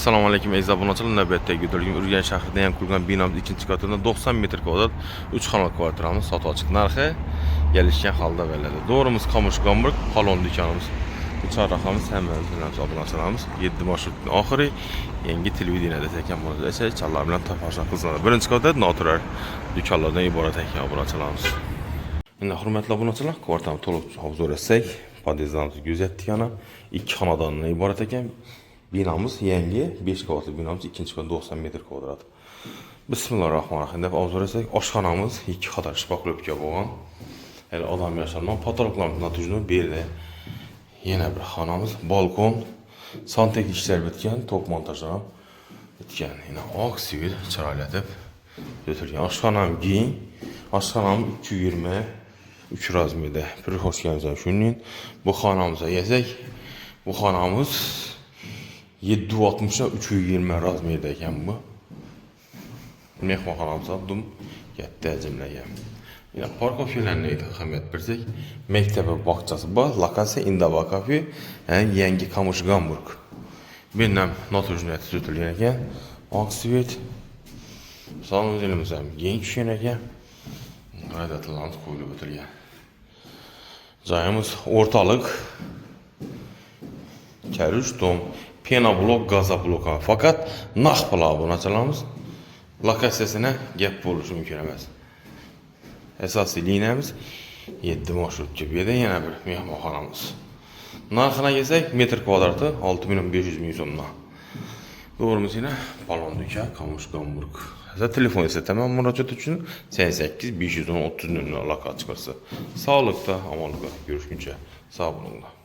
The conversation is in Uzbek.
Assalomu alaykum aziz obunachilar. Navbatdagi videoga Urganch shahrida ham qurilgan binamiz 2-qavatida 90 metr kvadrat 3 xonali kvartiramiz sotib ochiq narxi kelishgan holda beriladi. Doğrumuz Kamush Gamburg, Palon dükanımız. Bu chorrahamiz hammamiz bilan obunachilarimiz 7 marshrutin oxiri yangi televideniyada ekan bo'ladi. Challar bilan to'qnashuv qiladi. Birinchi qavatda noturar dükanlardan iborat ekan obunachilarimiz. Endi hurmatli obunachilar, kvartirani to'liq obzor etsak, podyezdimiz go'zatdik ana 2 xonadondan iborat ekan. Binamız yangi 5 qavatli binamız 2-qavat 90 metr kvadrat. Bismillahirrahmanirrahim deb obzor etsak, oshxonamiz 2 qator shpaqlobka bo'lgan. Hali odam yashagan patoloqlarimiz natijada berdi. Yana bir xonamiz, balkon, santexnik ishlar bitgan, tok montajlar ham bitgan. Yana oq sivil chiroylatib o'tirgan. Oshxonam keng, oshxonam 223 razmerda. Prihoshganimiz shuning. Bu xonamizga kelsak, bu xonamiz 760 320 razmerda ekan bu. Mehmonxonamiz dum katta hajmdagi. Yana parkovkalarga ahamiyat bersak, maktab va bog'chasi bor, lokatsiya Indava kafe, yangi Kamush Gamburg. Benam notojniyat tutilgan ekan. Oq svet. Sanuzilimiz ham keng tushgan ekan. Radiatorlarimiz qo'yilib o'tilgan. Joyimiz o'rtaliq. Karush tom, pena blok, gaza blok. Faqat naq pula obunachilarimiz lokatsiyasini gap bo'lishi mumkin emas. Asosiy liniyamiz 7 marshrutga berdi, yana bir mehmonxonamiz. Narxina kelsak, metr kvadrati 6.500 ming so'mdan. Doğrumuz yine Palon dükan, Kamush Gamburg. Size telefon esetaman müracaat için 88 510 30 aloqa chiqarsa. Sağlıkta, amanlıkta görüşünce sağ olun.